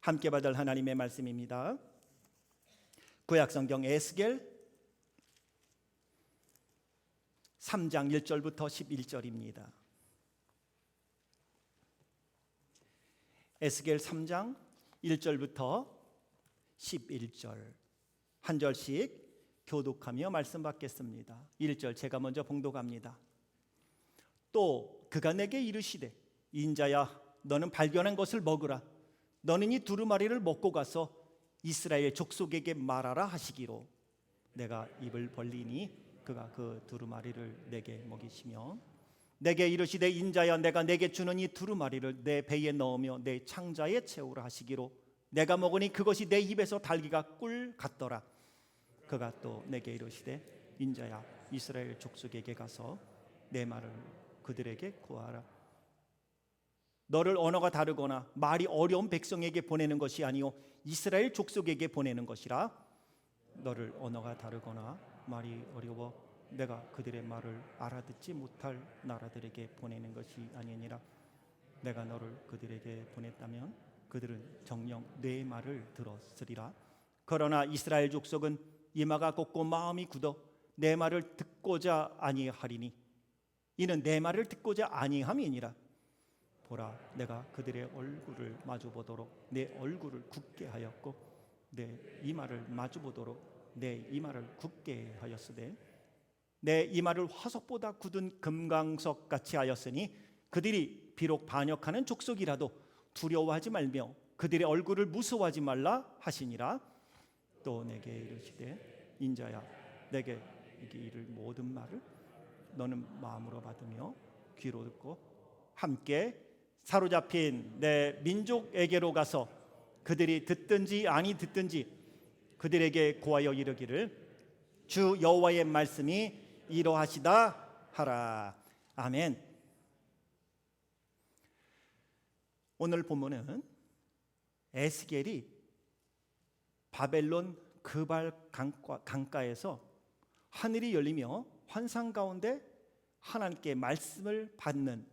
함께 받을 하나님의 말씀입니다. 구약성경 에스겔 3장 1절부터 11절입니다. 에스겔 3장 1절부터 11절 한 절씩 교독하며 말씀 받겠습니다. 1절 제가 먼저 봉독합니다. 또 그가 내게 이르시되 인자야 너는 발견한 것을 먹으라. 너는 이 두루마리를 먹고 가서 이스라엘 족속에게 말하라 하시기로 내가 입을 벌리니 그가 그 두루마리를 내게 먹이시며 내게 이르시되 인자야 내가 내게 주는 이 두루마리를 내 배에 넣으며 내 창자에 채우라 하시기로 내가 먹으니 그것이 내 입에서 달기가 꿀 같더라. 그가 또 내게 이르시되 인자야 이스라엘 족속에게 가서 내 말을 그들에게 고하라. 너를 언어가 다르거나 말이 어려운 백성에게 보내는 것이 아니요 이스라엘 족속에게 보내는 것이라. 너를 언어가 다르거나 말이 어려워 내가 그들의 말을 알아듣지 못할 나라들에게 보내는 것이 아니니라. 내가 너를 그들에게 보냈다면 그들은 정녕 내 말을 들었으리라. 그러나 이스라엘 족속은 이마가 곱고 마음이 굳어 내 말을 듣고자 아니하리니 이는 내 말을 듣고자 아니함이니라. 보라 내가 그들의 얼굴을 마주보도록 내 얼굴을 굳게 하였고 내 이마를 마주보도록 내 이마를 굳게 하였으되 내 이마를 화석보다 굳은 금강석 같이 하였으니 그들이 비록 반역하는 족속이라도 두려워하지 말며 그들의 얼굴을 무서워하지 말라 하시니라. 또 내게 이르시되 인자야 내게 이를 모든 말을 너는 마음으로 받으며 귀로 듣고 함께 사로잡힌 내 민족에게로 가서 그들이 듣든지 아니 듣든지 그들에게 고하여 이르기를 주 여호와의 말씀이 이러하시다 하라. 아멘. 오늘 본문은 에스겔이 바벨론 그발 강가에서 하늘이 열리며 환상 가운데 하나님께 말씀을 받는,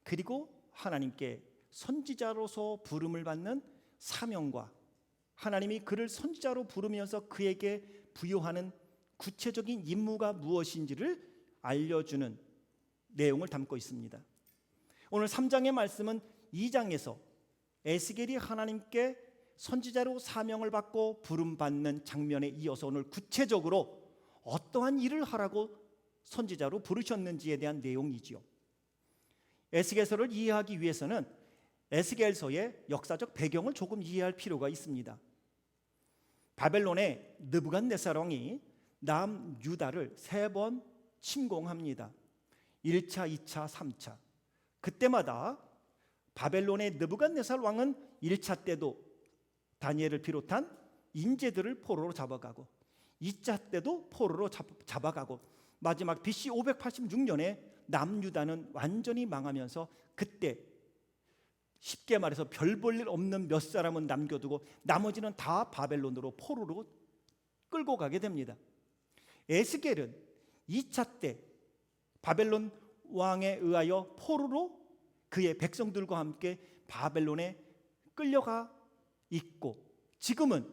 그리고 하나님께 선지자로서 부름을 받는 사명과 하나님이 그를 선지자로 부르면서 그에게 부여하는 구체적인 임무가 무엇인지를 알려주는 내용을 담고 있습니다. 오늘 3장의 말씀은 2장에서 에스겔이 하나님께 선지자로 사명을 받고 부름받는 장면에 이어서 오늘 구체적으로 어떠한 일을 하라고 선지자로 부르셨는지에 대한 내용이지요. 에스겔서를 이해하기 위해서는 에스겔서의 역사적 배경을 조금 이해할 필요가 있습니다. 바벨론의 느부갓네살 왕이 남유다를 3번 침공합니다. 1차, 2차, 3차. 그때마다 바벨론의 느부갓네살 왕은 1차 때도 다니엘을 비롯한 인재들을 포로로 잡아가고 2차 때도 포로로 잡아가고 마지막 BC 586년에 남유다는 완전히 망하면서 그때 쉽게 말해서 별 볼 일 없는 몇 사람은 남겨두고 나머지는 다 바벨론으로 포로로 끌고 가게 됩니다. 에스겔은 2차 때 바벨론 왕에 의하여 포로로 그의 백성들과 함께 바벨론에 끌려가 있고 지금은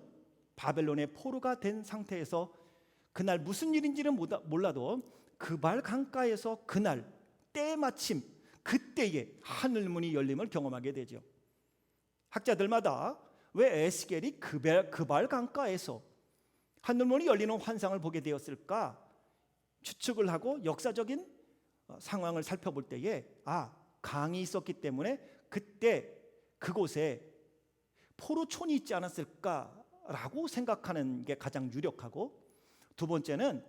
바벨론의 포로가 된 상태에서 그날 무슨 일인지는 몰라도 그발 강가에서 그날 때마침 그때에 하늘문이 열림을 경험하게 되죠. 학자들마다 왜 에스겔이 그발 강가에서 하늘문이 열리는 환상을 보게 되었을까 추측을 하고 역사적인 상황을 살펴볼 때에 강이 있었기 때문에 그때 그곳에 포로촌이 있지 않았을까라고 생각하는 게 가장 유력하고, 두 번째는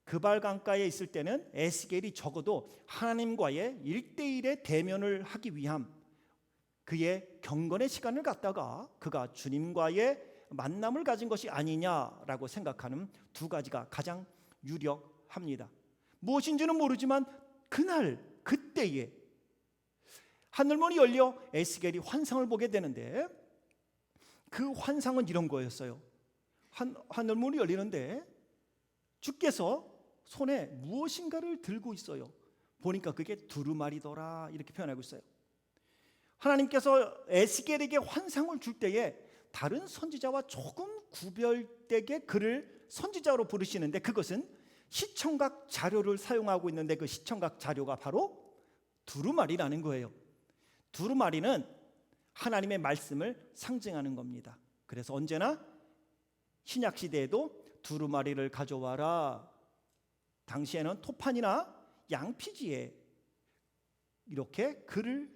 그발 강가에 있을 때는 에스겔이 적어도 하나님과의 1대1의 대면을 하기 위함, 그의 경건의 시간을 갖다가 그가 주님과의 만남을 가진 것이 아니냐라고 생각하는 두 가지가 가장 유력합니다. 무엇인지는 모르지만 그날 그때에 하늘문이 열려 에스겔이 환상을 보게 되는데 그 환상은 이런 거였어요. 하늘문이 열리는데 주께서 손에 무엇인가를 들고 있어요. 보니까 그게 두루마리더라 이렇게 표현하고 있어요. 하나님께서 에스겔에게 환상을 줄 때에 다른 선지자와 조금 구별되게 그를 선지자로 부르시는데, 그것은 시청각 자료를 사용하고 있는데 그 시청각 자료가 바로 두루마리라는 거예요. 두루마리는 하나님의 말씀을 상징하는 겁니다. 그래서 언제나 신약 시대에도 두루마리를 가져와라. 당시에는 토판이나 양피지에 이렇게 글을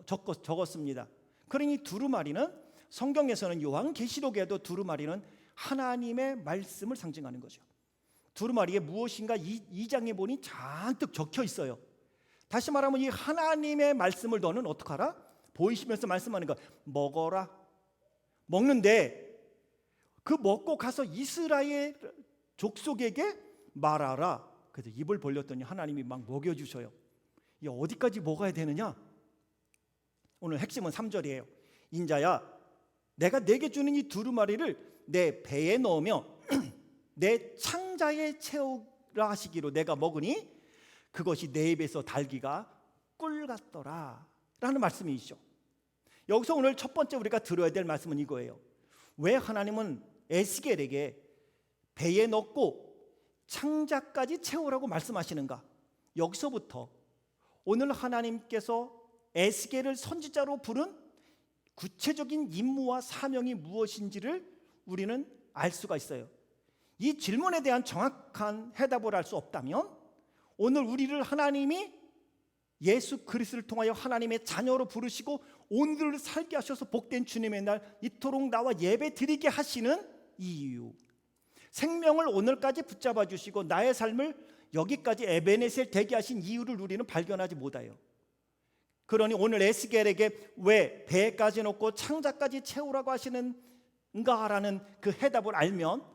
적었습니다. 그러니 두루마리는 성경에서는 요한계시록에도 두루마리는 하나님의 말씀을 상징하는 거죠. 두루마리에 무엇인가 2장에 보니 잔뜩 적혀 있어요. 다시 말하면 이 하나님의 말씀을 너는 어떡하라? 보이시면서 말씀하는 거, 먹어라. 먹는데 그 먹고 가서 이스라엘 족속에게 말하라. 그래서 입을 벌렸더니 하나님이 막 먹여주셔요. 이 어디까지 먹어야 되느냐? 오늘 핵심은 3절이에요. 인자야, 내가 내게 주는 이 두루마리를 내 배에 넣으며 내 창자에 채우라 하시기로 내가 먹으니 그것이 내 입에서 달기가 꿀 같더라 라는 말씀이시죠. 여기서 오늘 첫 번째 우리가 들어야 될 말씀은 이거예요. 왜 하나님은 에스겔에게 배에 넣고 창자까지 채우라고 말씀하시는가? 여기서부터 오늘 하나님께서 에스겔을 선지자로 부른 구체적인 임무와 사명이 무엇인지를 우리는 알 수가 있어요. 이 질문에 대한 정확한 해답을 알 수 없다면 오늘 우리를 하나님이 예수 그리스도를 통하여 하나님의 자녀로 부르시고 오늘을 살게 하셔서 복된 주님의 날 이토록 나와 예배 드리게 하시는 이유, 생명을 오늘까지 붙잡아 주시고 나의 삶을 여기까지 에베네셀 되게 하신 이유를 우리는 발견하지 못해요. 그러니 오늘 에스겔에게 왜 배까지 넣고 창자까지 채우라고 하시는가라는 그 해답을 알면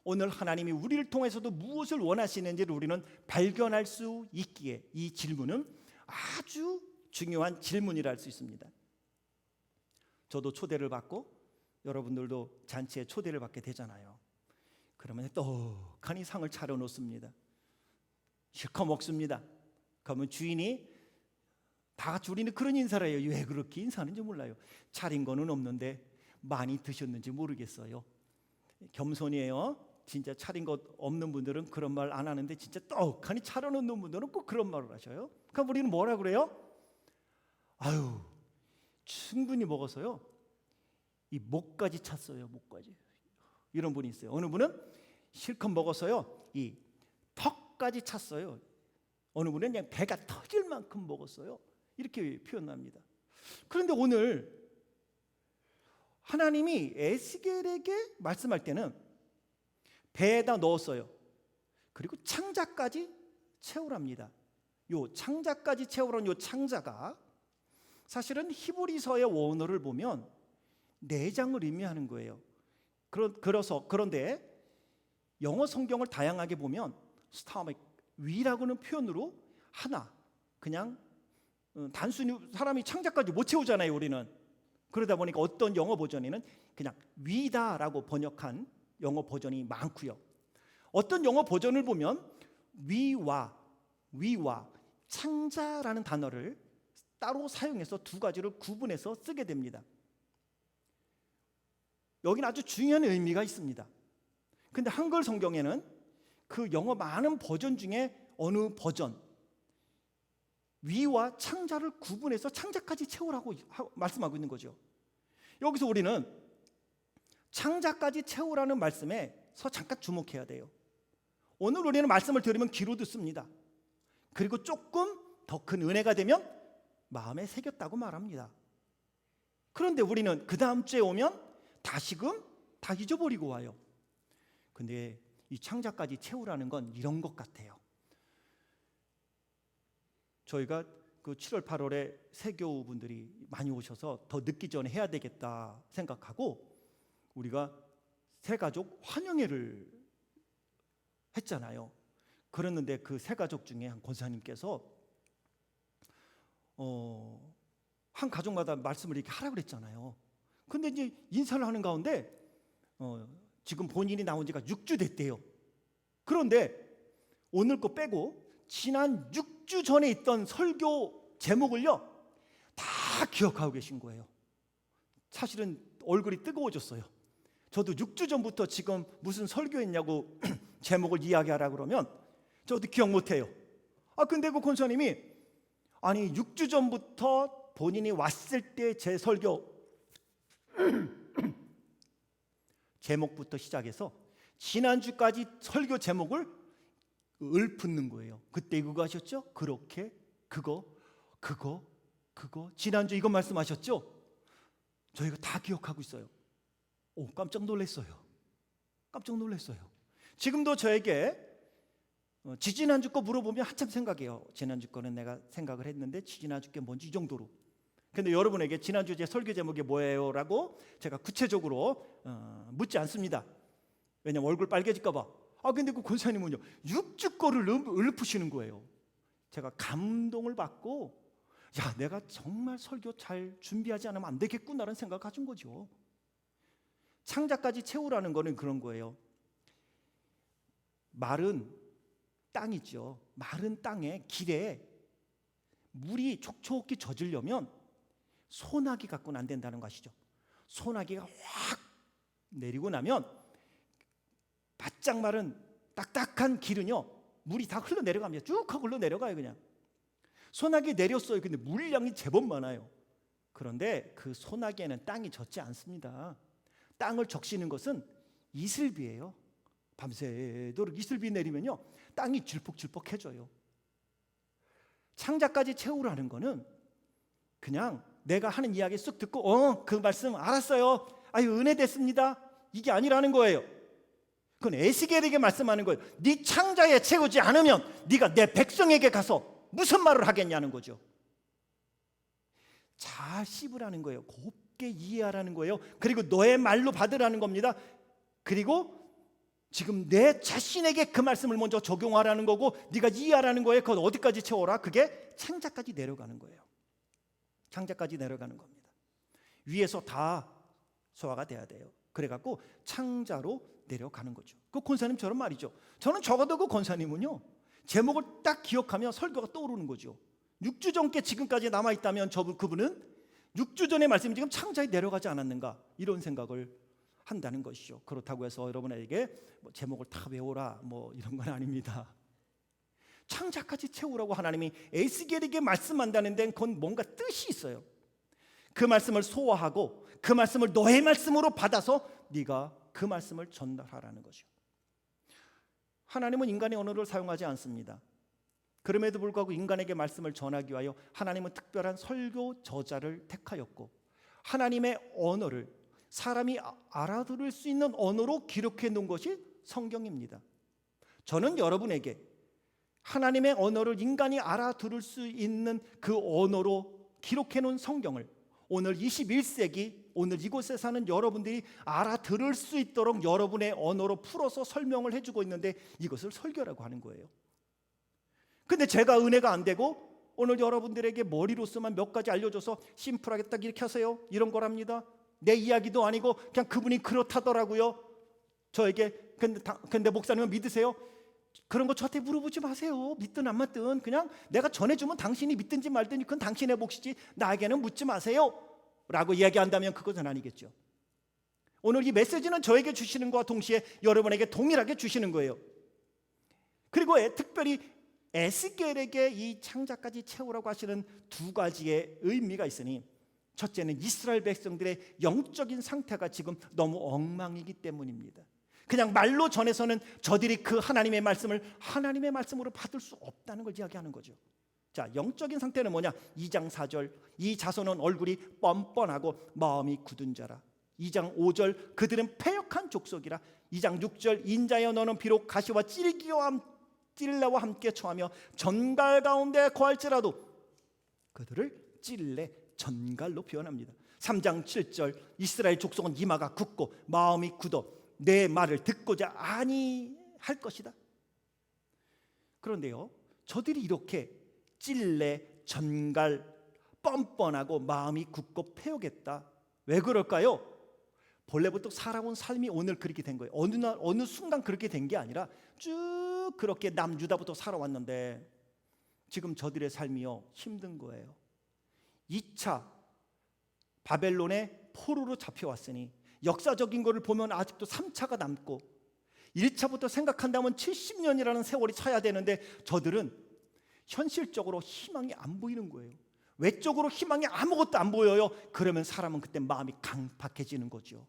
오늘 하나님이 우리를 통해서도 무엇을 원하시는지를 우리는 발견할 수 있기에 이 질문은 아주 중요한 질문이라 할 수 있습니다. 저도 초대를 받고 여러분들도 잔치에 초대를 받게 되잖아요. 그러면 떡하니 상을 차려놓습니다. 실컷 먹습니다. 그러면 주인이 다 같이 우리는 그런 인사를 해요. 왜 그렇게 인사하는지 몰라요. 차린 거는 없는데 많이 드셨는지 모르겠어요. 겸손이에요. 진짜 차린 것 없는 분들은 그런 말 안 하는데 진짜 떡하니 차려놓는 분들은 꼭 그런 말을 하셔요. 그럼 우리는 뭐라 그래요? 아유, 충분히 먹어서요 이 목까지 찼어요. 목까지. 이런 분이 있어요. 어느 분은 실컷 먹어서요 이 턱까지 찼어요. 어느 분은 그냥 배가 터질 만큼 먹었어요. 이렇게 표현합니다. 그런데 오늘 하나님이 에스겔에게 말씀할 때는 배에다 넣었어요. 그리고 창자까지 채우랍니다. 요 창자까지 채우라는 요 창자가 사실은 히브리서의 원어를 보면 내장을 의미하는 거예요. 그런데 영어 성경을 다양하게 보면 스타믹, 위라고는 표현으로 하나, 그냥 단순히 사람이 창자까지 못 채우잖아요, 우리는. 그러다 보니까 어떤 영어 버전에는 그냥 위다라고 번역한 영어 버전이 많고요. 어떤 영어 버전을 보면 위와 창자라는 단어를 따로 사용해서 두 가지를 구분해서 쓰게 됩니다. 여기는 아주 중요한 의미가 있습니다. 근데 한글 성경에는 그 영어 많은 버전 중에 어느 버전, 위와 창자를 구분해서 창자까지 채우라고 말씀하고 있는 거죠. 여기서 우리는 창자까지 채우라는 말씀에서 잠깐 주목해야 돼요. 오늘 우리는 말씀을 들으면 귀로 듣습니다. 그리고 조금 더 큰 은혜가 되면 마음에 새겼다고 말합니다. 그런데 우리는 그 다음 주에 오면 다시금 다 잊어버리고 와요. 근데 이 창자까지 채우라는 건 이런 것 같아요. 저희가 그 7월 8월에 세교우분들이 많이 오셔서 더 늦기 전에 해야 되겠다 생각하고 우리가 새가족 환영회를 했잖아요. 그랬는데 그 새가족 중에 한 권사님께서 한 가족마다 말씀을 이렇게 하라고 그랬잖아요. 근데 이제 인사를 하는 가운데 지금 본인이 나온 지가 6주 됐대요. 그런데 오늘 거 빼고 지난 6주 전에 있던 설교 제목을요 다 다 기억하고 계신 거예요. 사실은 얼굴이 뜨거워졌어요. 저도 6주 전부터 지금 무슨 설교했냐고 제목을 이야기하라 그러면 저도 기억 못해요. 근데 그 권사님이 아니 6주 전부터 본인이 왔을 때 제 설교 제목부터 시작해서 지난주까지 설교 제목을 읊는 거예요. 그때 그거 하셨죠? 그렇게 그거 지난주 이거 말씀하셨죠? 저희가 다 기억하고 있어요. 깜짝 놀랐어요. 지금도 저에게 지지난주 거 물어보면 한참 생각해요. 지난주 거는 내가 생각을 했는데 지지난주 게 뭔지 이 정도로. 근데 여러분에게 지난주 제 설교 제목이 뭐예요? 라고 제가 구체적으로 묻지 않습니다. 왜냐면 얼굴 빨개질까 봐. 근데 그 권사님은요 6주 거를 읊으시는 거예요. 제가 감동을 받고 내가 정말 설교 잘 준비하지 않으면 안 되겠구나라는 생각을 가진 거죠. 창자까지 채우라는 거는 그런 거예요. 마른 땅이죠. 마른 땅에 길에 물이 촉촉히 젖으려면 소나기 갖고는 안 된다는 거 아시죠? 소나기가 확 내리고 나면 바짝 마른 딱딱한 길은요 물이 다 흘러내려갑니다. 쭉 하고 흘러내려가요. 그냥 소나기 내렸어요. 근데 물량이 제법 많아요. 그런데 그 소나기에는 땅이 젖지 않습니다. 땅을 적시는 것은 이슬비예요. 밤새도록 이슬비 내리면요 땅이 질퍽질퍽해져요. 창자까지 채우라는 거는 그냥 내가 하는 이야기 쓱 듣고 그 말씀 알았어요. 은혜 됐습니다. 이게 아니라는 거예요. 그건 에스겔에게 말씀하는 거예요. 네 창자에 채우지 않으면 네가 내 백성에게 가서 무슨 말을 하겠냐는 거죠. 잘 씹으라는 거예요. 곱게 이해하라는 거예요. 그리고 너의 말로 받으라는 겁니다. 그리고 지금 내 자신에게 그 말씀을 먼저 적용하라는 거고 네가 이해하라는 거예요. 그건 어디까지 채워라? 그게 창자까지 내려가는 거예요. 창자까지 내려가는 겁니다. 위에서 다 소화가 돼야 돼요. 그래갖고 창자로 내려가는 거죠. 그 권사님처럼 말이죠. 저는 적어도 그 권사님은요 제목을 딱 기억하면 설교가 떠오르는 거죠. 6주 전께 지금까지 남아있다면 그분은 6주 전의 말씀이 지금 창자에 내려가지 않았는가 이런 생각을 한다는 것이죠. 그렇다고 해서 여러분에게 제목을 다 외워라 이런 건 아닙니다. 창자까지 채우라고 하나님이 에스겔에게 말씀한다는 데는 그건 뭔가 뜻이 있어요. 그 말씀을 소화하고 그 말씀을 너의 말씀으로 받아서 네가 그 말씀을 전달하라는 거죠. 하나님은 인간의 언어를 사용하지 않습니다. 그럼에도 불구하고 인간에게 말씀을 전하기 위하여 하나님은 특별한 설교 저자를 택하였고 하나님의 언어를 사람이 알아들을 수 있는 언어로 기록해 놓은 것이 성경입니다. 저는 여러분에게 하나님의 언어를 인간이 알아들을 수 있는 그 언어로 기록해 놓은 성경을 오늘 21세기 오늘 이곳에 사는 여러분들이 알아들을 수 있도록 여러분의 언어로 풀어서 설명을 해주고 있는데 이것을 설교라고 하는 거예요. 근데 제가 은혜가 안 되고 오늘 여러분들에게 머리로서만 몇 가지 알려줘서 심플하게 딱 이렇게 하세요 이런 거랍니다. 내 이야기도 아니고 그냥 그분이 그렇다더라고요. 저에게 근데 목사님은 믿으세요? 그런 거 저한테 물어보지 마세요. 믿든 안 믿든 그냥 내가 전해주면 당신이 믿든지 말든지 그건 당신의 몫이지 나에게는 묻지 마세요 라고 이야기한다면 그것은 아니겠죠. 오늘 이 메시지는 저에게 주시는 것과 동시에 여러분에게 동일하게 주시는 거예요. 그리고 특별히 에스겔에게 이 창자까지 채우라고 하시는 두 가지의 의미가 있으니 첫째는 이스라엘 백성들의 영적인 상태가 지금 너무 엉망이기 때문입니다. 그냥 말로 전해서는 저들이 그 하나님의 말씀을 하나님의 말씀으로 받을 수 없다는 걸 이야기하는 거죠. 자, 영적인 상태는 뭐냐? 2장 4절 이 자손은 얼굴이 뻔뻔하고 마음이 굳은 자라. 2장 5절 그들은 패역한 족속이라. 2장 6절 인자여 너는 비록 가시와 찔레와 함께 처하며 전갈 가운데 거할지라도 그들을 찔레 전갈로 표현합니다. 3장 7절 이스라엘 족속은 이마가 굳고 마음이 굳어 내 말을 듣고자 아니할 것이다. 그런데요 저들이 이렇게 찔레 전갈 뻔뻔하고 마음이 굳고 패역했다. 왜 그럴까요? 본래부터 살아온 삶이 오늘 그렇게 된 거예요. 어느 순간 그렇게 된 게 아니라 쭉 그렇게 남유다부터 살아왔는데 지금 저들의 삶이요 힘든 거예요. 2차 바벨론의 포로로 잡혀왔으니 역사적인 것을 보면 아직도 3차가 남고 1차부터 생각한다면 70년이라는 세월이 차야 되는데 저들은 현실적으로 희망이 안 보이는 거예요. 외적으로 희망이 아무것도 안 보여요. 그러면 사람은 그때 마음이 강팍해지는 거죠.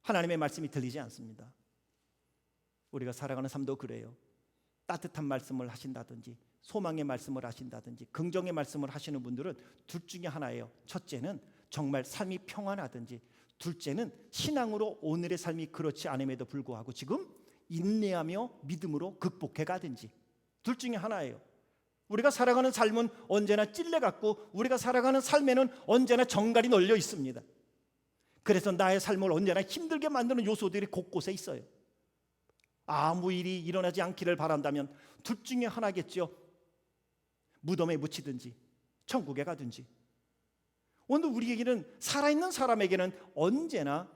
하나님의 말씀이 들리지 않습니다. 우리가 살아가는 삶도 그래요. 따뜻한 말씀을 하신다든지 소망의 말씀을 하신다든지 긍정의 말씀을 하시는 분들은 둘 중에 하나예요. 첫째는 정말 삶이 평안하든지, 둘째는 신앙으로 오늘의 삶이 그렇지 않음에도 불구하고 지금 인내하며 믿음으로 극복해 가든지, 둘 중에 하나예요. 우리가 살아가는 삶은 언제나 찔레 같고 우리가 살아가는 삶에는 언제나 정갈이 널려 있습니다. 그래서 나의 삶을 언제나 힘들게 만드는 요소들이 곳곳에 있어요. 아무 일이 일어나지 않기를 바란다면 둘 중에 하나겠죠. 무덤에 묻히든지 천국에 가든지. 오늘 우리에게는, 살아있는 사람에게는 언제나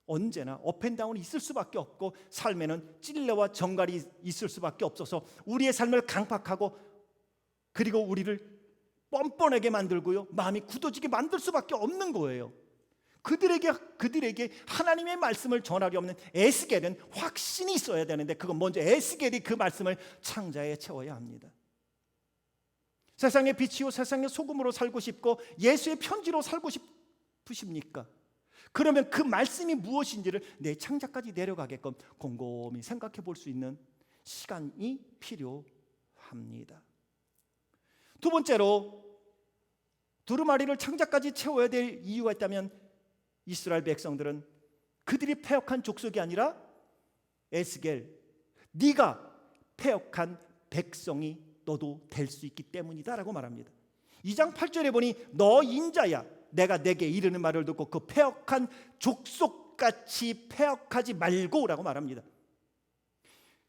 업앤다운이 있을 수밖에 없고 삶에는 찔레와 정갈이 있을 수밖에 없어서 우리의 삶을 강팍하고 그리고 우리를 뻔뻔하게 만들고요, 마음이 굳어지게 만들 수밖에 없는 거예요. 그들에게 하나님의 말씀을 전하려 하는 에스겔은 확신이 있어야 되는데, 그건 먼저 에스겔이 그 말씀을 창자에 채워야 합니다. 세상의 빛이요 세상의 소금으로 살고 싶고 예수의 편지로 살고 싶으십니까? 그러면 그 말씀이 무엇인지를 내 창자까지 내려가게끔 곰곰이 생각해 볼 수 있는 시간이 필요합니다. 두 번째로 두루마리를 창자까지 채워야 될 이유가 있다면, 이스라엘 백성들은 그들이 패역한 족속이 아니라 에스겔, 네가 패역한 백성이 너도 될 수 있기 때문이다 라고 말합니다. 2장 8절에 보니 너 인자야, 내가 내게 이르는 말을 듣고 그 패역한 족속같이 패역하지 말고 라고 말합니다.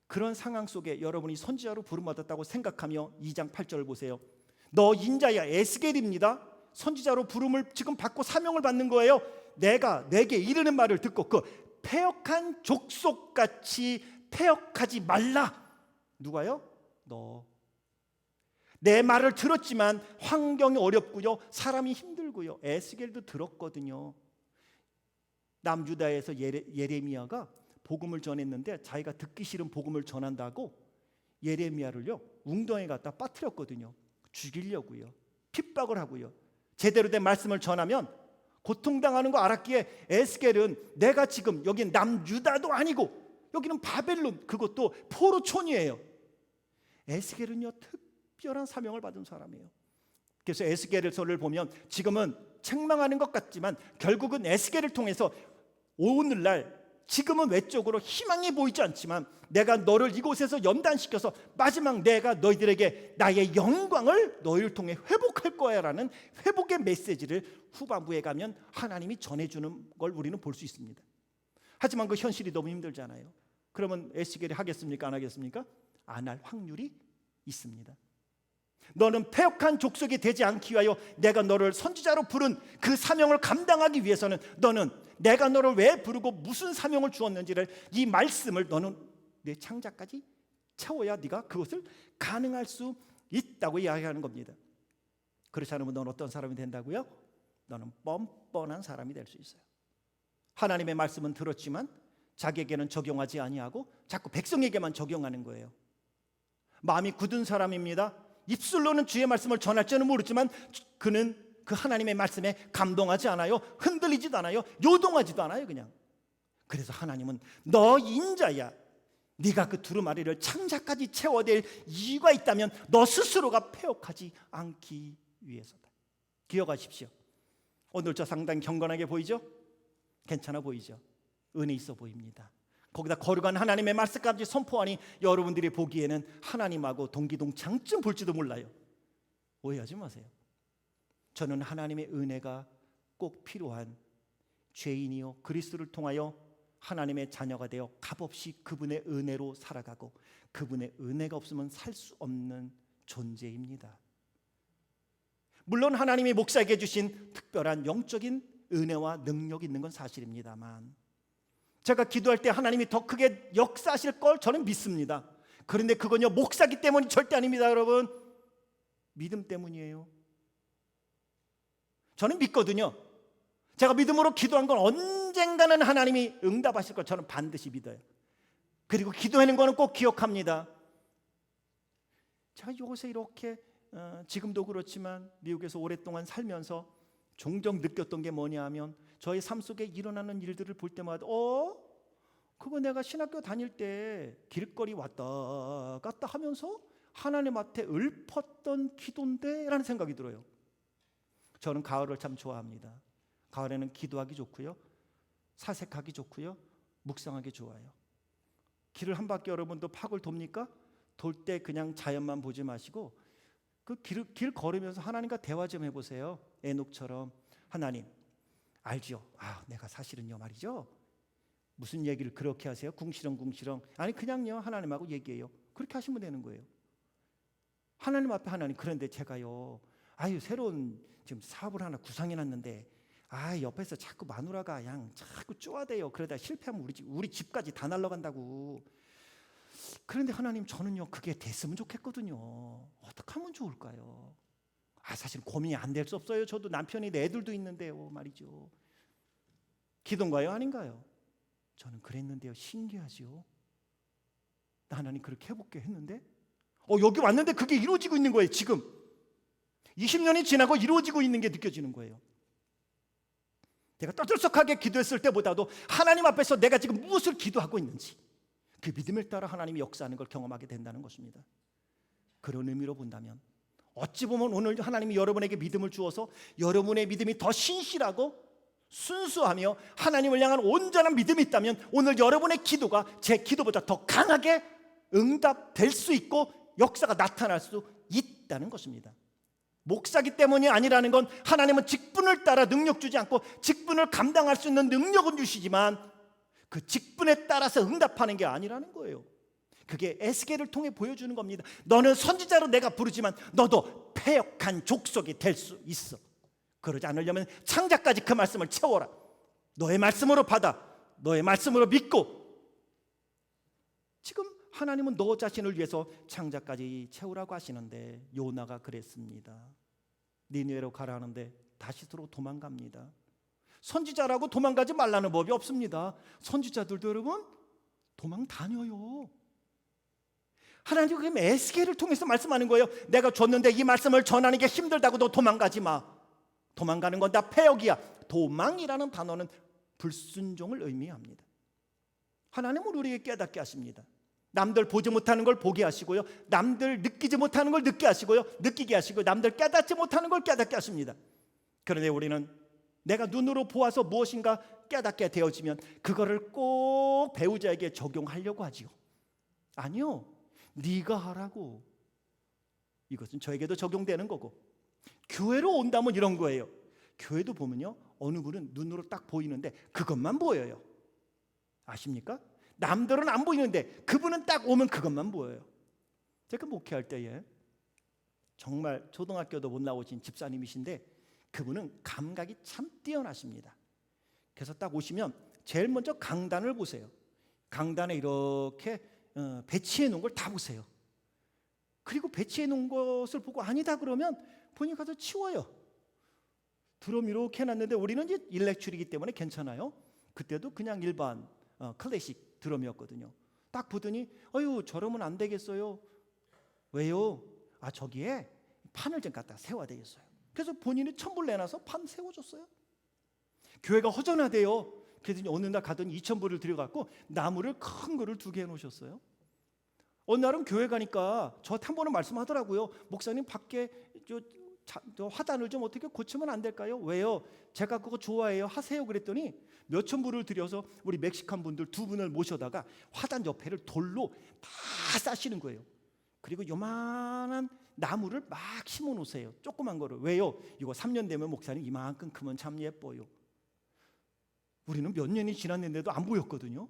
그런 상황 속에 여러분이 선지자로 부름받았다고 생각하며 2장 8절을 보세요. 너 인자야, 에스겔입니다. 선지자로 부름을 지금 받고 사명을 받는 거예요. 내가 내게 이르는 말을 듣고 그 패역한 족속같이 패역하지 말라. 누가요? 너. 내 말을 들었지만 환경이 어렵고요, 사람이 힘들고요. 에스겔도 들었거든요. 남유다에서 예레미야가 복음을 전했는데 자기가 듣기 싫은 복음을 전한다고 예레미야를요 웅덩이에 갖다 빠뜨렸거든요. 죽이려고요, 핍박을 하고요. 제대로 된 말씀을 전하면 고통당하는 거 알았기에 에스겔은 내가 지금 여긴 남유다도 아니고 여기는 바벨론, 그것도 포로촌이에요. 에스겔은요 특별한 사명을 받은 사람이에요. 그래서 에스겔서를 보면 지금은 책망하는 것 같지만 결국은 에스겔을 통해서 오늘날 지금은 외적으로 희망이 보이지 않지만 내가 너를 이곳에서 연단시켜서 마지막 내가 너희들에게 나의 영광을 너희를 통해 회복할 거야 라는 회복의 메시지를 후반부에 가면 하나님이 전해주는 걸 우리는 볼 수 있습니다. 하지만 그 현실이 너무 힘들잖아요. 그러면 에스겔이 하겠습니까? 안 하겠습니까? 안 할 확률이 있습니다. 너는 패역한 족속이 되지 않기 위하여 내가 너를 선지자로 부른 그 사명을 감당하기 위해서는 너는 내가 너를 왜 부르고 무슨 사명을 주었는지를, 이 말씀을 너는 내 창자까지 채워야 네가 그것을 가능할 수 있다고 이야기하는 겁니다. 그렇지 않으면 너는 어떤 사람이 된다고요? 너는 뻔뻔한 사람이 될 수 있어요. 하나님의 말씀은 들었지만 자기에게는 적용하지 아니하고 자꾸 백성에게만 적용하는 거예요. 마음이 굳은 사람입니다. 입술로는 주의 말씀을 전할지는 모르지만 그는 그 하나님의 말씀에 감동하지 않아요. 흔들리지도 않아요. 요동하지도 않아요. 그냥. 그래서 하나님은 너 인자야, 네가 그 두루마리를 창자까지 채워댈 이유가 있다면 너 스스로가 패역하지 않기 위해서다. 기억하십시오. 오늘 저 상당히 경건하게 보이죠? 괜찮아 보이죠? 은혜 있어 보입니다. 거기다 거룩한 하나님의 말씀까지 선포하니 여러분들이 보기에는 하나님하고 동기동창쯤 볼지도 몰라요. 오해하지 마세요. 저는 하나님의 은혜가 꼭 필요한 죄인이요 그리스도를 통하여 하나님의 자녀가 되어 값없이 그분의 은혜로 살아가고 그분의 은혜가 없으면 살 수 없는 존재입니다. 물론 하나님이 목사에게 주신 특별한 영적인 은혜와 능력이 있는 건 사실입니다만 제가 기도할 때 하나님이 더 크게 역사하실 걸 저는 믿습니다. 그런데 그건요 목사기 때문이 절대 아닙니다. 여러분, 믿음 때문이에요. 저는 믿거든요. 제가 믿음으로 기도한 건 언젠가는 하나님이 응답하실 걸 저는 반드시 믿어요. 그리고 기도하는 거는 꼭 기억합니다. 제가 이곳에 이렇게 지금도 그렇지만 미국에서 오랫동안 살면서 종종 느꼈던 게 뭐냐 하면 저의 삶 속에 일어나는 일들을 볼 때마다 그거 내가 신학교 다닐 때 길거리 왔다 갔다 하면서 하나님 앞에 읊었던 기도인데 라는 생각이 들어요. 저는 가을을 참 좋아합니다. 가을에는 기도하기 좋고요, 사색하기 좋고요, 묵상하기 좋아요. 길을 한 바퀴 여러분도 팍을 돕니까? 돌 때 그냥 자연만 보지 마시고 그 길 걸으면서 하나님과 대화 좀 해보세요. 에녹처럼. 하나님 알죠? 내가 사실은요 말이죠, 무슨 얘기를 그렇게 하세요? 궁시렁궁시렁. 아니 그냥요 하나님하고 얘기해요. 그렇게 하시면 되는 거예요. 하나님 앞에 하나님, 그런데 제가요 새로운 지금 사업을 하나 구상해놨는데 옆에서 자꾸 마누라가 자꾸 쪼아대요. 그러다 실패하면 우리 집까지 다 날아간다고. 그런데 하나님 저는요 그게 됐으면 좋겠거든요. 어떻게 하면 좋을까요? 사실 고민이 안 될 수 없어요. 저도 남편이 애들도 있는데요 말이죠. 기도인가요? 아닌가요? 저는 그랬는데요. 신기하지요. 나 하나님 그렇게 해볼게 했는데 여기 왔는데 그게 이루어지고 있는 거예요. 지금 20년이 지나고 이루어지고 있는 게 느껴지는 거예요. 내가 떠들썩하게 기도했을 때보다도 하나님 앞에서 내가 지금 무엇을 기도하고 있는지 그 믿음을 따라 하나님이 역사하는 걸 경험하게 된다는 것입니다. 그런 의미로 본다면 어찌 보면 오늘 하나님이 여러분에게 믿음을 주어서 여러분의 믿음이 더 신실하고 순수하며 하나님을 향한 온전한 믿음이 있다면 오늘 여러분의 기도가 제 기도보다 더 강하게 응답될 수 있고 역사가 나타날 수 있다는 것입니다. 목사기 때문이 아니라는 건 하나님은 직분을 따라 능력 주지 않고 직분을 감당할 수 있는 능력은 주시지만 그 직분에 따라서 응답하는 게 아니라는 거예요. 그게 에스겔을 통해 보여주는 겁니다. 너는 선지자로 내가 부르지만 너도 패역한 족속이 될 수 있어. 그러지 않으려면 창자까지 그 말씀을 채워라. 너의 말씀으로 받아, 너의 말씀으로 믿고. 지금 하나님은 너 자신을 위해서 창자까지 채우라고 하시는데 요나가 그랬습니다. 니느웨로 가라는데 다시스로 도망갑니다. 선지자라고 도망가지 말라는 법이 없습니다. 선지자들도 여러분 도망 다녀요. 하나님 그럼 에스겔을 통해서 말씀하는 거예요. 내가 줬는데 이 말씀을 전하는 게 힘들다고 너 도망가지 마. 도망가는 건 다 패역이야. 도망이라는 단어는 불순종을 의미합니다. 하나님은 우리에게 깨닫게 하십니다. 남들 보지 못하는 걸 보게 하시고요, 남들 느끼지 못하는 걸 느끼게 하시고요, 느끼게 하시고 남들 깨닫지 못하는 걸 깨닫게 하십니다. 그런데 우리는 내가 눈으로 보아서 무엇인가 깨닫게 되어지면 그거를 꼭 배우자에게 적용하려고 하지요. 아니요, 네가 하라고. 이것은 저에게도 적용되는 거고. 교회로 온다면 이런 거예요. 교회도 보면요 어느 분은 눈으로 딱 보이는데 그것만 보여요. 아십니까? 남들은 안 보이는데 그분은 딱 오면 그것만 보여요. 제가 목회할 때에 정말 초등학교도 못 나오신 집사님이신데 그분은 감각이 참 뛰어나십니다. 그래서 딱 오시면 제일 먼저 강단을 보세요. 강단에 이렇게 배치해 놓은 걸 다 보세요. 그리고 배치해 놓은 것을 보고 아니다 그러면 본인이 가서 치워요. 드럼 이렇게 해놨는데 우리는 이제 일렉출이기 때문에 괜찮아요. 그때도 그냥 일반 클래식 드럼이었거든요. 딱 보더니 저러면 안 되겠어요. 왜요? 저기에 판을 좀 갖다 세워야 되겠어요. 그래서 본인이 천불 내놔서 판 세워줬어요. 교회가 허전하대요. 그래서 어느 날 가더니 2,000불을 들여갖고 나무를 큰 거를 2개 해놓으셨어요. 어느 날은 교회 가니까 저한테 한 번은 말씀하더라고요. 목사님 밖에 저 화단을 좀 어떻게 고치면 안 될까요? 왜요? 제가 그거 좋아해요. 하세요. 그랬더니 몇천 불을 들여서 우리 멕시칸 분들 2분을 모셔다가 화단 옆에를 돌로 다 싸시는 거예요. 그리고 요만한 나무를 막 심어 놓으세요. 조그만 거를. 왜요? 이거 3년 되면 목사님 이만큼 크면 참 예뻐요. 우리는 몇 년이 지났는데도 안 보였거든요.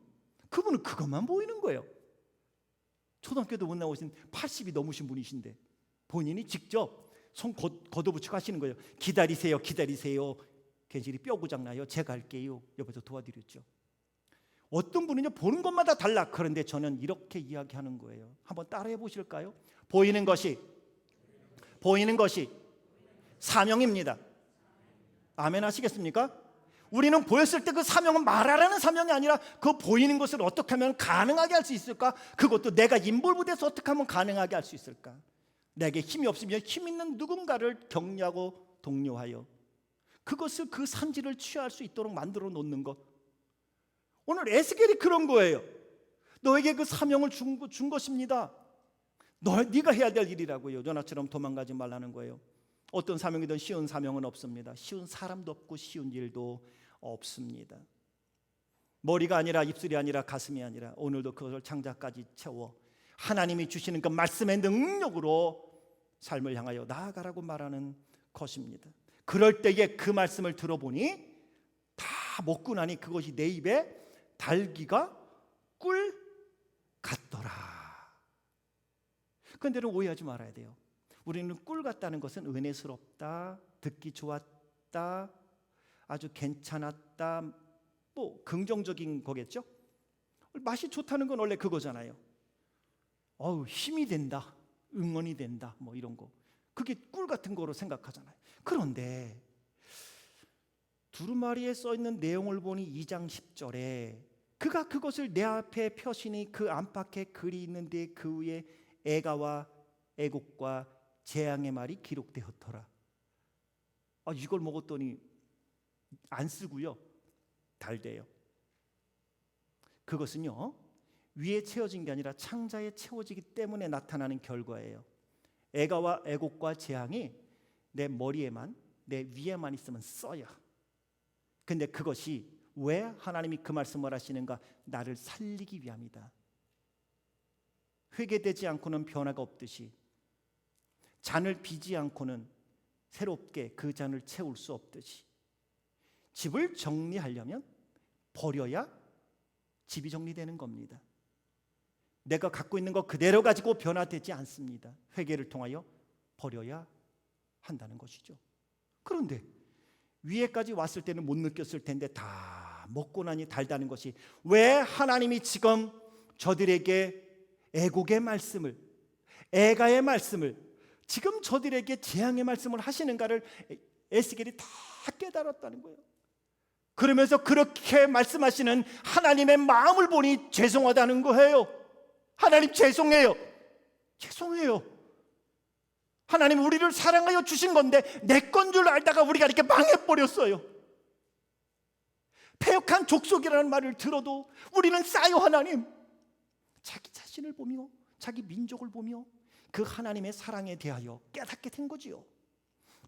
그분은 그것만 보이는 거예요. 초등학교도 못 나오신 80이 넘으신 분이신데 본인이 직접 손 걷어붙이고 하시는 거예요. 기다리세요, 기다리세요. 괜시리 뼈 고장 나요. 제가 할게요. 옆에서 도와드렸죠. 어떤 분은요 보는 것마다 달라. 그런데 저는 이렇게 이야기하는 거예요. 한번 따라해 보실까요? 보이는 것이 사명입니다. 아멘 하시겠습니까? 우리는 보였을 때 그 사명은 말하라는 사명이 아니라 그 보이는 것을 어떻게 하면 가능하게 할 수 있을까? 그것도 내가 인볼브돼서 어떻게 하면 가능하게 할 수 있을까? 내게 힘이 없으면 힘 있는 누군가를 격려하고 독려하여 그것을 그 산지를 취할 수 있도록 만들어 놓는 것. 오늘 에스겔이 그런 거예요. 너에게 그 사명을 준 것입니다. 네가 해야 될 일이라고요. 요나처럼 도망가지 말라는 거예요. 어떤 사명이든 쉬운 사명은 없습니다. 쉬운 사람도 없고 쉬운 일도 없습니다. 머리가 아니라 입술이 아니라 가슴이 아니라 오늘도 그것을 창자까지 채워 하나님이 주시는 그 말씀의 능력으로 삶을 향하여 나아가라고 말하는 것입니다. 그럴 때에 그 말씀을 들어보니 다 먹고 나니 그것이 내 입에 달기가 꿀 같더라. 그런데 오해하지 말아야 돼요. 우리는 꿀 같다는 것은 은혜스럽다, 듣기 좋았다, 아주 괜찮았다, 뭐 긍정적인 거겠죠. 맛이 좋다는 건 원래 그거잖아요. 힘이 된다, 응원이 된다, 뭐 이런 거. 그게 꿀 같은 거로 생각하잖아요. 그런데 두루마리에 써 있는 내용을 보니 2장 10절에 그가 그것을 내 앞에 펴시니 그 안팎에 글이 있는데 그 위에 애가와 애곡과 재앙의 말이 기록되었더라. 이걸 먹었더니 안 쓰고요, 달대요. 그것은요, 위에 채워진 게 아니라 창자에 채워지기 때문에 나타나는 결과예요. 애가와 애곡과 재앙이 내 머리에만, 내 위에만 있으면 써요. 근데 그것이 왜 하나님이 그 말씀을 하시는가? 나를 살리기 위함이다. 회개되지 않고는 변화가 없듯이 잔을 비지 않고는 새롭게 그 잔을 채울 수 없듯이 집을 정리하려면 버려야 집이 정리되는 겁니다. 내가 갖고 있는 거 그대로 가지고 변화되지 않습니다. 회개를 통하여 버려야 한다는 것이죠. 그런데 위에까지 왔을 때는 못 느꼈을 텐데 다 먹고 나니 달다는 것이 왜 하나님이 지금 저들에게 애곡의 말씀을, 애가의 말씀을, 지금 저들에게 재앙의 말씀을 하시는가를 에스겔이 다 깨달았다는 거예요. 그러면서 그렇게 말씀하시는 하나님의 마음을 보니 죄송하다는 거예요. 하나님 죄송해요. 죄송해요. 하나님 우리를 사랑하여 주신 건데 내 건 줄 알다가 우리가 이렇게 망해버렸어요. 패역한 족속이라는 말을 들어도 우리는 싸요. 하나님, 자기 자신을 보며 자기 민족을 보며 그 하나님의 사랑에 대하여 깨닫게 된 거지요.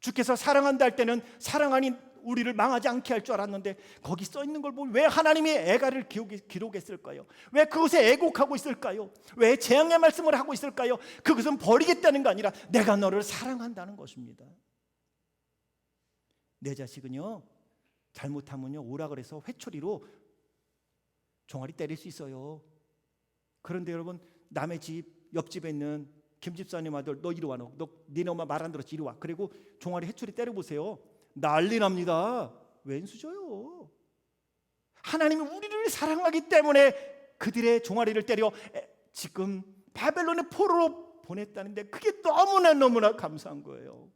주께서 사랑한다 할 때는 사랑 아닌 우리를 망하지 않게 할 줄 알았는데 거기 써 있는 걸 보면 왜 하나님이 애가를 기록했을까요? 왜 그것에 애곡하고 있을까요? 왜 재앙의 말씀을 하고 있을까요? 그것은 버리겠다는 거 아니라 내가 너를 사랑한다는 것입니다. 내 자식은요, 잘못하면요 오라 그래서 회초리로 종아리 때릴 수 있어요. 그런데 여러분, 남의 집 옆집에 있는 김 집사님 아들, 너 이리 와, 너 니네 엄마 말 안 들었지, 이리 와. 그리고 종아리 회초리 때려보세요. 난리 납니다. 왼수저요. 하나님이 우리를 사랑하기 때문에 그들의 종아리를 때려 지금 바벨론의 포로로 보냈다는데 그게 너무나 감사한 거예요.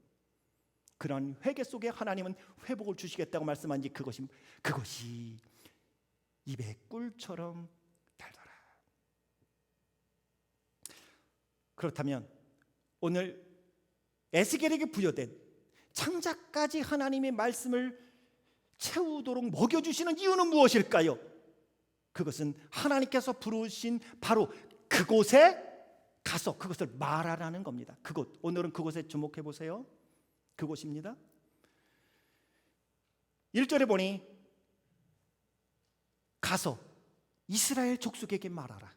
그런 회개 속에 하나님은 회복을 주시겠다고 말씀한지 그것이 입에 꿀처럼 달더라. 그렇다면 오늘 에스겔에게 부여된 창자까지 하나님의 말씀을 채우도록 먹여주시는 이유는 무엇일까요? 그것은 하나님께서 부르신 바로 그곳에 가서 그것을 말하라는 겁니다. 그곳, 오늘은 그곳에 주목해 보세요. 그곳입니다. 1절에 보니 가서 이스라엘 족속에게 말하라.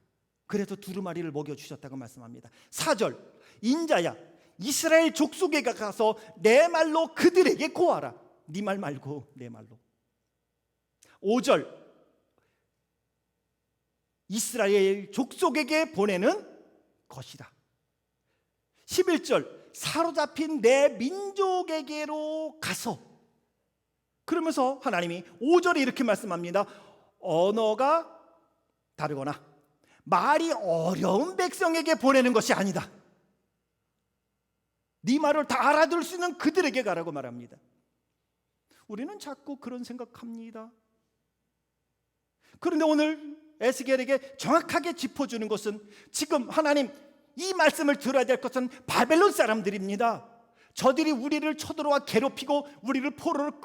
그래서 두루마리를 먹여주셨다고 말씀합니다. 4절, 인자야 이스라엘 족속에 가서 내 말로 그들에게 고하라. 네 말 말고 내 말로. 5절, 이스라엘 족속에게 보내는 것이다. 11절, 사로잡힌 내 민족에게로 가서. 그러면서 하나님이 5절에 이렇게 말씀합니다. 언어가 다르거나 말이 어려운 백성에게 보내는 것이 아니다. 네 말을 다 알아들을 수 있는 그들에게 가라고 말합니다. 우리는 자꾸 그런 생각합니다. 그런데 오늘 에스겔에게 정확하게 짚어주는 것은 지금 하나님 이 말씀을 들어야 될 것은 바벨론 사람들입니다. 저들이 우리를 쳐들어와 괴롭히고 우리를 포로로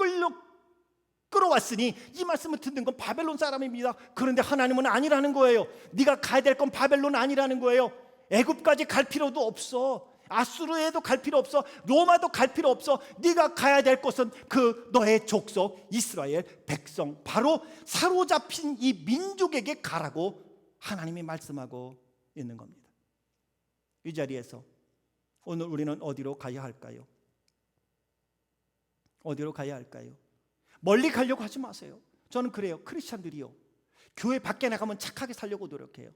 끌어왔으니 이 말씀을 듣는 건 바벨론 사람입니다. 그런데 하나님은 아니라는 거예요. 네가 가야 될 건 바벨론 아니라는 거예요. 애굽까지 갈 필요도 없어. 아수르에도 갈 필요 없어. 로마도 갈 필요 없어. 네가 가야 될 곳은 그 너의 족속 이스라엘 백성, 바로 사로잡힌 이 민족에게 가라고 하나님이 말씀하고 있는 겁니다. 이 자리에서 오늘 우리는 어디로 가야 할까요? 어디로 가야 할까요? 멀리 가려고 하지 마세요. 저는 그래요. 크리스찬들이요, 교회 밖에 나가면 착하게 살려고 노력해요.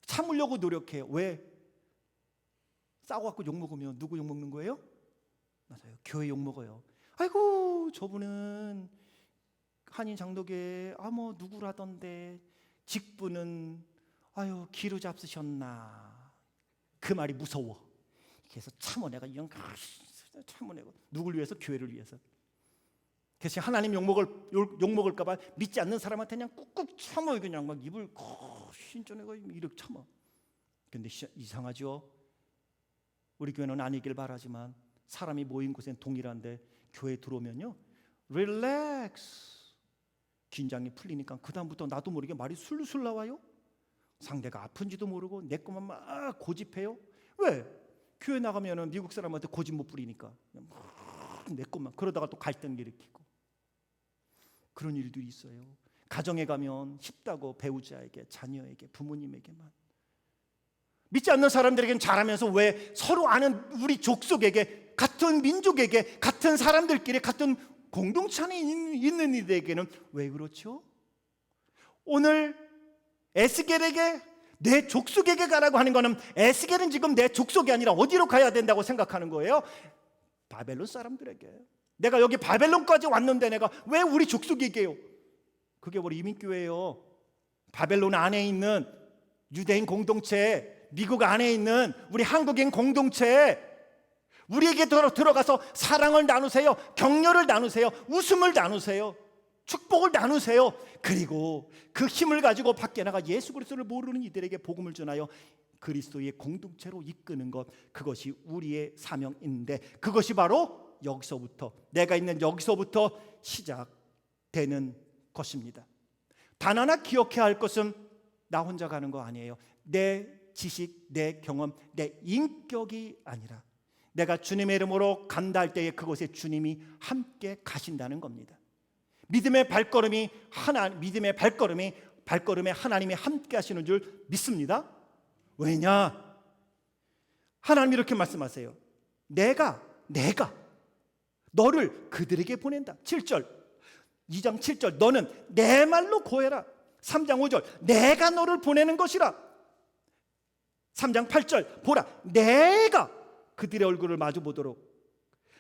참으려고 노력해요. 왜? 싸워갖고 욕먹으면 누구 욕먹는 거예요? 맞아요. 교회 욕먹어요. 아이고 저분은 한인 장로교회 뭐 누구라던데 직분은 아유 기루 잡수셨나. 그 말이 무서워. 그래서 참아내가 이런 참아내고 누굴 위해서? 교회를 위해서. 그래서 하나님 욕먹을까봐 믿지 않는 사람한테 그냥 꾹꾹 참아요. 그냥 막 입을 신전에가 이렇게 참아. 근데 이상하죠. 우리 교회는 아니길 바라지만 사람이 모인 곳엔 동일한데 교회에 들어오면요, 릴렉스, 긴장이 풀리니까 그 다음부터 나도 모르게 말이 술술 나와요. 상대가 아픈지도 모르고 내 것만 막 고집해요. 왜? 교회 나가면은 미국 사람한테 고집 못 부리니까 내 것만. 그러다가 또 갈등 일으키고 그런 일들이 있어요. 가정에 가면 쉽다고 배우자에게, 자녀에게, 부모님에게만. 믿지 않는 사람들에게는 잘하면서 왜 서로 아는 우리 족속에게, 같은 민족에게, 같은 사람들끼리 같은 공동체 안에 있는 이들에게는 왜 그렇죠? 오늘 에스겔에게 내 족속에게 가라고 하는 것은 에스겔은 지금 내 족속이 아니라 어디로 가야 된다고 생각하는 거예요? 바벨론 사람들에게. 내가 여기 바벨론까지 왔는데 내가 왜 우리 족속에게요? 그게 우리 이민교회예요. 바벨론 안에 있는 유대인 공동체, 미국 안에 있는 우리 한국인 공동체, 우리에게 들어가서 사랑을 나누세요. 격려를 나누세요. 웃음을 나누세요. 축복을 나누세요. 그리고 그 힘을 가지고 밖에 나가 예수 그리스도를 모르는 이들에게 복음을 전하여 그리스도의 공동체로 이끄는 것, 그것이 우리의 사명인데, 그것이 바로 여기서부터, 내가 있는 여기서부터 시작되는 것입니다. 단 하나 기억해야 할 것은 나 혼자 가는 거 아니에요. 내 지식, 내 경험, 내 인격이 아니라 내가 주님의 이름으로 간다 할 때에 그곳에 주님이 함께 가신다는 겁니다. 믿음의 발걸음에 하나님이 함께 하시는 줄 믿습니다. 왜냐? 하나님이 이렇게 말씀하세요. 내가 너를 그들에게 보낸다. 7절, 2장 7절, 너는 내 말로 고해라. 3장 5절, 내가 너를 보내는 것이라. 3장 8절, 보라, 내가 그들의 얼굴을 마주 보도록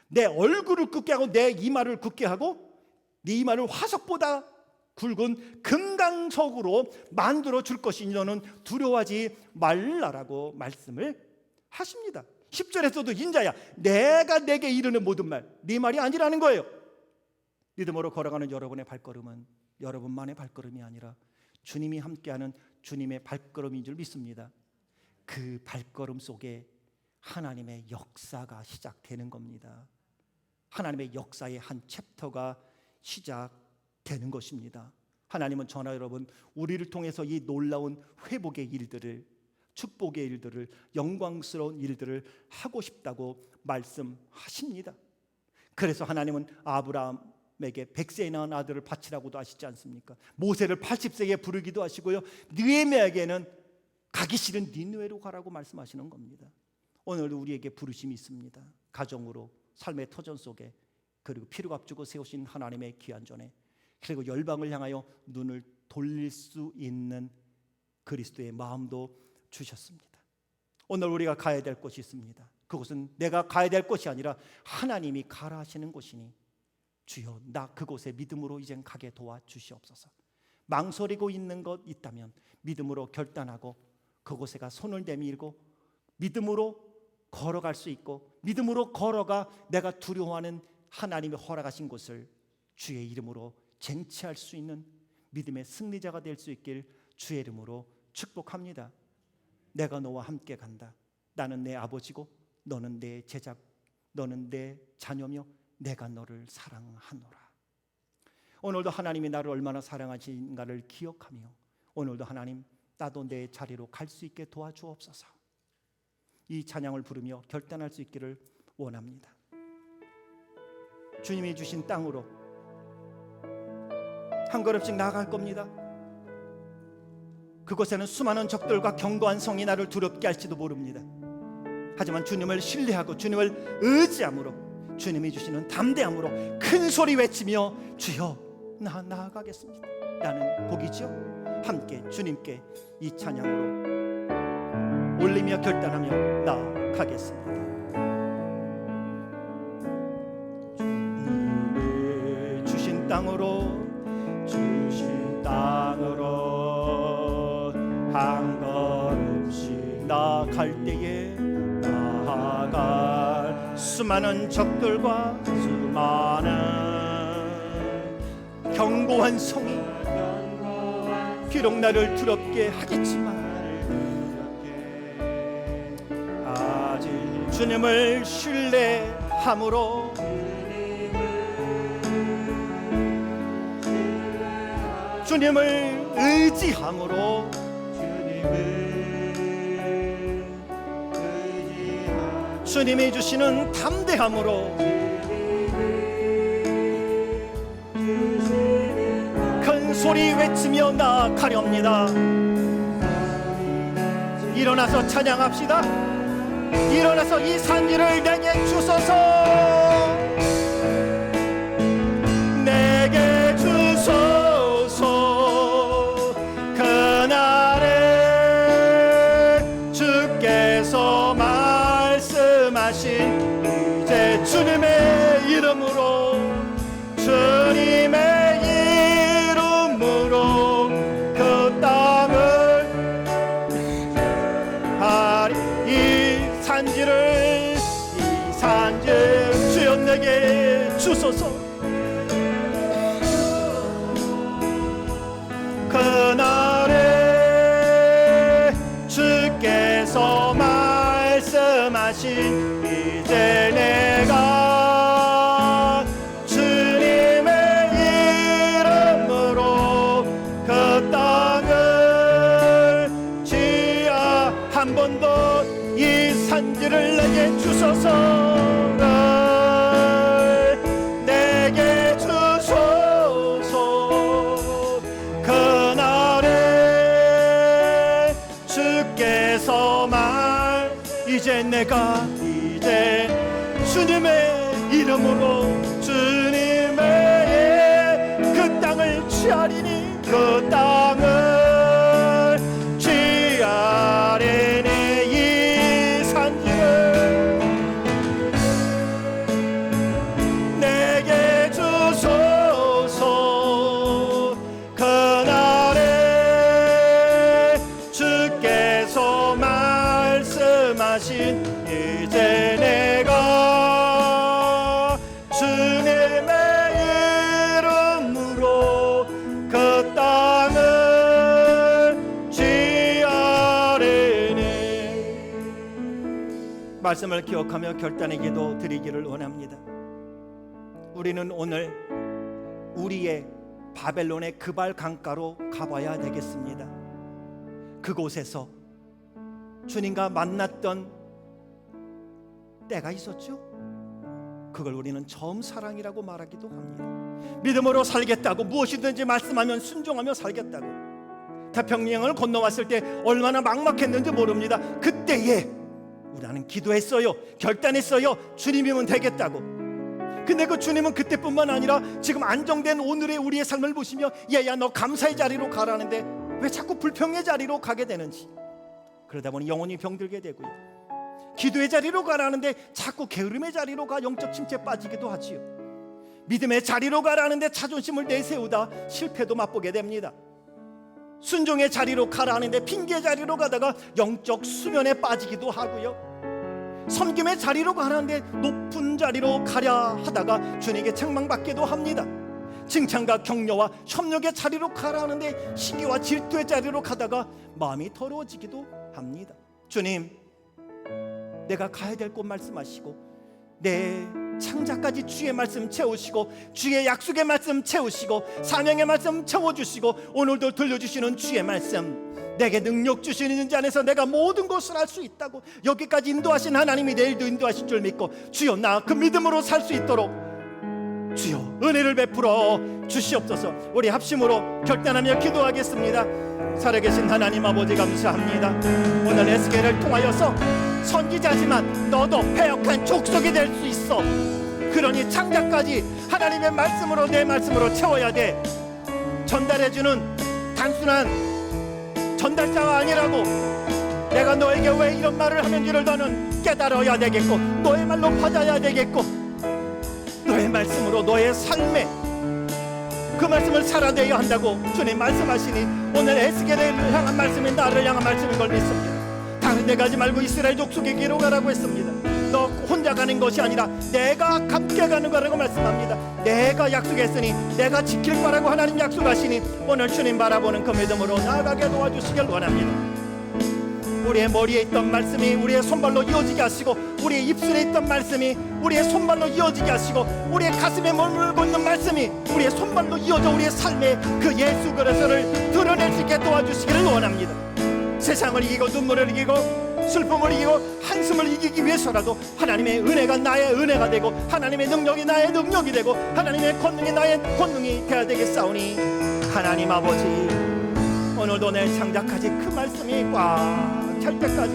내 얼굴을 굳게 하고 내 이마를 굳게 하고 네 이마를 화석보다 굵은 금강석으로 만들어 줄 것이니 너는 두려워하지 말라라고 말씀을 하십니다. 10절에서도 인자야, 내가 내게 이르는 모든 말, 네 말이 아니라는 거예요. 믿음으로 걸어가는 여러분의 발걸음은 여러분만의 발걸음이 아니라 주님이 함께하는 주님의 발걸음인 줄 믿습니다. 그 발걸음 속에 하나님의 역사가 시작되는 겁니다. 하나님의 역사의 한 챕터가 시작되는 것입니다. 하나님은 저나 여러분, 우리를 통해서 이 놀라운 회복의 일들을, 축복의 일들을, 영광스러운 일들을 하고 싶다고 말씀하십니다. 그래서 하나님은 아브라함에게 100세에 낳은 아들을 바치라고도 하시지 않습니까? 모세를 80세에 부르기도 하시고요, 느헤미야에게는 가기 싫은 니느웨로 가라고 말씀하시는 겁니다. 오늘 우리에게 부르심이 있습니다. 가정으로, 삶의 터전 속에, 그리고 피를 값주고 세우신 하나님의 귀한 전에, 그리고 열방을 향하여 눈을 돌릴 수 있는 그리스도의 마음도 주셨습니다. 오늘 우리가 가야 될 곳이 있습니다. 그곳은 내가 가야 될 곳이 아니라 하나님이 가라 하시는 곳이니 주여 나 그곳에 믿음으로 이젠 가게 도와주시옵소서. 망설이고 있는 것 있다면 믿음으로 결단하고 그곳에 가 손을 내밀고 믿음으로 걸어갈 수 있고, 믿음으로 걸어가 내가 두려워하는 하나님이 허락하신 곳을 주의 이름으로 쟁취할 수 있는 믿음의 승리자가 될 수 있길 주의 이름으로 축복합니다. 내가 너와 함께 간다. 나는 내 아버지고 너는 내 제자, 너는 내 자녀며 내가 너를 사랑하노라. 오늘도 하나님이 나를 얼마나 사랑하신가를 기억하며 오늘도 하나님 나도 내 자리로 갈 수 있게 도와주옵소서. 이 찬양을 부르며 결단할 수 있기를 원합니다. 주님이 주신 땅으로 한 걸음씩 나아갈 겁니다. 그곳에는 수많은 적들과 견고한 성이 나를 두렵게 할지도 모릅니다. 하지만 주님을 신뢰하고 주님을 의지함으로 주님이 주시는 담대함으로 큰 소리 외치며 주여 나 나아가겠습니다 라는 곡이죠. 함께 주님께 이 찬양으로 올리며 결단하며 나아가겠습니다. 주님이 주신 땅으로 한 걸음씩 나아갈 때에 나아갈 수많은 적들과 수많은 견고한 성이 비록 나를 두렵게 하겠지만 아직 주님을 신뢰함으로 주님을 의지함으로 주님이 주시는 담대함으로 큰 소리 외치며 나아가렵니다. 일어나서 찬양합시다. 일어나서 이 산지를 내게 주소서. 내게 주소서. 그날에 주께서 말씀하신 이제 주님의 이름으로 주님의 이름으로 그 땅을 이 산지를 주여 내게 주소서. 그날에 주께서 말씀하신 이제 내가 주님의 이름으로 그 땅을 지하 한 번 더 이 산지를 내게 주소서. 내게 주소서. 그날에 주께서 이제 내가 이제 주님의 이름으로 주님의 그 땅을 취하리니 그 땅을 취하리니 이 산지를 내게 주소서. 그날에 주께서 말씀하신 이제 내가 주님의 이름으로 그 땅을 취하리니. 말씀을 기억하며 결단의 기도 드리기를 원합니다. 우리는 오늘 우리의 바벨론의 그발 강가로 가봐야 되겠습니다. 그곳에서 주님과 만났던 때가 있었죠. 그걸 우리는 처음 사랑이라고 말하기도 합니다. 믿음으로 살겠다고 무엇이든지 말씀하면 순종하며 살겠다고 태평양을 건너왔을 때 얼마나 막막했는지 모릅니다. 그때에 우리는 기도했어요. 결단했어요. 주님이면 되겠다고. 근데 그 주님은 그때뿐만 아니라 지금 안정된 오늘의 우리의 삶을 보시며 얘야 너 감사의 자리로 가라는데 왜 자꾸 불평의 자리로 가게 되는지, 그러다 보니 영혼이 병들게 되고요. 기도의 자리로 가라는데 자꾸 게으름의 자리로 가 영적 침체에 빠지기도 하지요. 믿음의 자리로 가라는데 자존심을 내세우다 실패도 맛보게 됩니다. 순종의 자리로 가라는데 핑계의 자리로 가다가 영적 수면에 빠지기도 하고요. 섬김의 자리로 가는데 높은 자리로 가랴 하다가 주님께 책망받기도 합니다. 칭찬과 격려와 협력의 자리로 가라 하는데 시기와 질투의 자리로 가다가 마음이 더러워지기도 합니다. 주님, 내가 가야 될 곳 말씀하시고 내 창자까지 주의 말씀 채우시고 주의 약속의 말씀 채우시고 사명의 말씀 채워주시고 오늘도 들려주시는 주의 말씀, 내게 능력 주시는 자 안에서 내가 모든 것을 할 수 있다고 여기까지 인도하신 하나님이 내일도 인도하실 줄 믿고 주여 나 그 믿음으로 살 수 있도록 주여 은혜를 베풀어 주시옵소서. 우리 합심으로 결단하며 기도하겠습니다. 살아계신 하나님 아버지 감사합니다. 오늘 에스겔을 통하여서 선지자지만 너도 패역한 족속이 될 수 있어. 그러니 창자까지 하나님의 말씀으로 내 말씀으로 채워야 돼. 전달해주는 단순한 전달자가 아니라고 내가 너에게 왜 이런 말을 하는지를 너는 깨달아야 되겠고 너의 말로 받아야 되겠고 너의 말씀으로 너의 삶에 그 말씀을 살아내야 한다고 주님 말씀하시니 오늘 에스겔을 향한 말씀이 나를 향한 말씀인 걸 믿습니다. 다른 데 가지 말고 이스라엘 족속에게로 가라고 했습니다. 너 혼자 가는 것이 아니라 내가 함께 가는 거라고 말씀합니다. 내가 약속했으니 내가 지킬 거라고 하나님 약속하시니 오늘 주님 바라보는 그 믿음으로 나아가게 도와주시길 원합니다. 우리의 머리에 있던 말씀이 우리의 손발로 이어지게 하시고 우리의 입술에 있던 말씀이 우리의 손발로 이어지게 하시고 우리의 가슴에 머물고 있는 말씀이 우리의 손발로 이어져 우리의 삶에 그 예수 그리스도를 드러낼 수 있게 도와주시기를 원합니다. 세상을 이기고 눈물을 이기고 슬픔을 이기고 한숨을 이기기 위해서라도 하나님의 은혜가 나의 은혜가 되고 하나님의 능력이 나의 능력이 되고 하나님의 권능이 나의 권능이 되어야 되겠사오니 하나님 아버지 오늘도 내 창자까지 그 말씀이 꽉 찰 때까지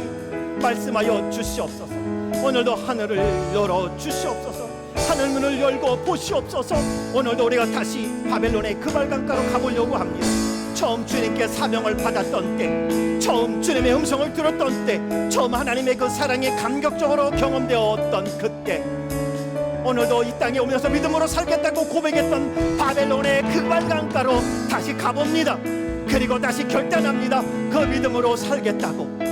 말씀하여 주시옵소서. 오늘도 하늘을 열어 주시옵소서. 하늘문을 열고 보시옵소서. 오늘도 우리가 다시 바벨론의 그발강가로 가보려고 합니다. 처음 주님께 사명을 받았던 때, 처음 주님의 음성을 들었던 때, 처음 하나님의 그 사랑이 감격적으로 경험되었던 그때, 오늘도 이 땅에 오면서 믿음으로 살겠다고 고백했던 바벨론의 그발강가로 다시 가봅니다. 그리고 다시 결단합니다. 그 믿음으로 살겠다고.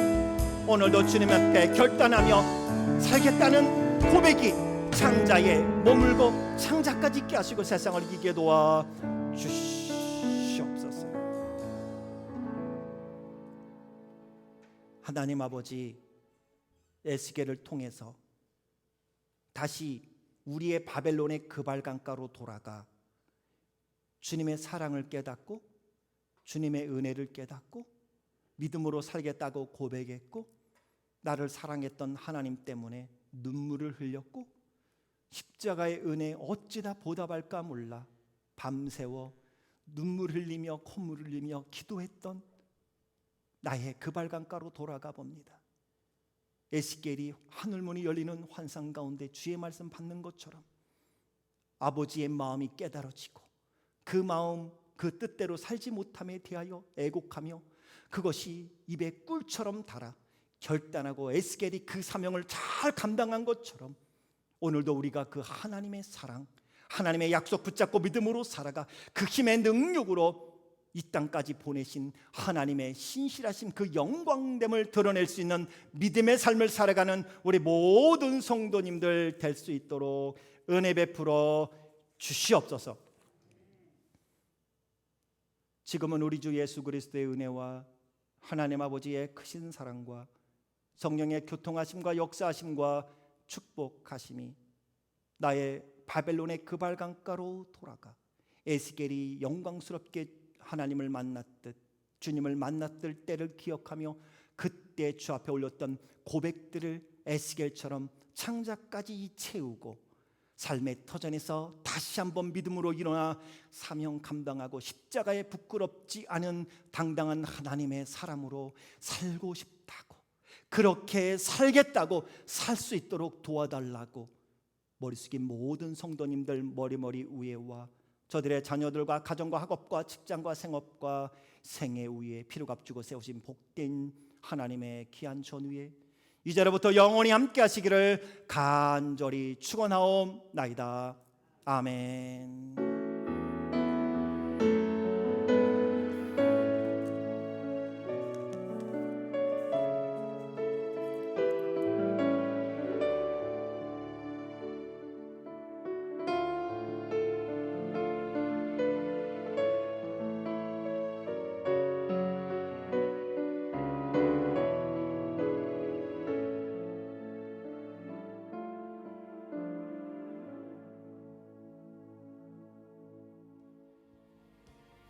오늘도 주님 앞에 결단하며 살겠다는 고백이 창자에 머물고 창자까지 있게 하시고 세상을 이기게 도와 주시옵소서. 하나님 아버지, 에스겔을 통해서 다시 우리의 바벨론의 그발강가로 돌아가 주님의 사랑을 깨닫고 주님의 은혜를 깨닫고 믿음으로 살겠다고 고백했고 나를 사랑했던 하나님 때문에 눈물을 흘렸고 십자가의 은혜에 어찌다 보답할까 몰라 밤새워 눈물 흘리며 콧물 흘리며 기도했던 나의 그발강가로 돌아가 봅니다. 에스겔이 하늘문이 열리는 환상 가운데 주의 말씀 받는 것처럼 아버지의 마음이 깨달아지고 그 마음 그 뜻대로 살지 못함에 대하여 애곡하며 그것이 입에 꿀처럼 달아 결단하고 에스겔이 그 사명을 잘 감당한 것처럼 오늘도 우리가 그 하나님의 사랑, 하나님의 약속 붙잡고 믿음으로 살아가 그 힘의 능력으로 이 땅까지 보내신 하나님의 신실하심 그 영광됨을 드러낼 수 있는 믿음의 삶을 살아가는 우리 모든 성도님들 될 수 있도록 은혜 베풀어 주시옵소서. 지금은 우리 주 예수 그리스도의 은혜와 하나님 아버지의 크신 사랑과 성령의 교통하심과 역사하심과 축복하심이 나의 바벨론의 그발강가로 돌아가 에스겔이 영광스럽게 하나님을 만났듯 주님을 만났을 때를 기억하며 그때 주 앞에 올렸던 고백들을 에스겔처럼 창자까지 채우고 삶의 터전에서 다시 한번 믿음으로 일어나 사명 감당하고 십자가에 부끄럽지 않은 당당한 하나님의 사람으로 살고 싶다고, 그렇게 살겠다고 살 수 있도록 도와달라고 머리 숙인 모든 성도님들 머리 위에와 저들의 자녀들과 가정과 학업과 직장과 생업과 생애 위에 피로 값주고 세우신 복된 하나님의 귀한 전위에 이제로부터 영원히 함께 하시기를 간절히 축원하옵나이다. 아멘.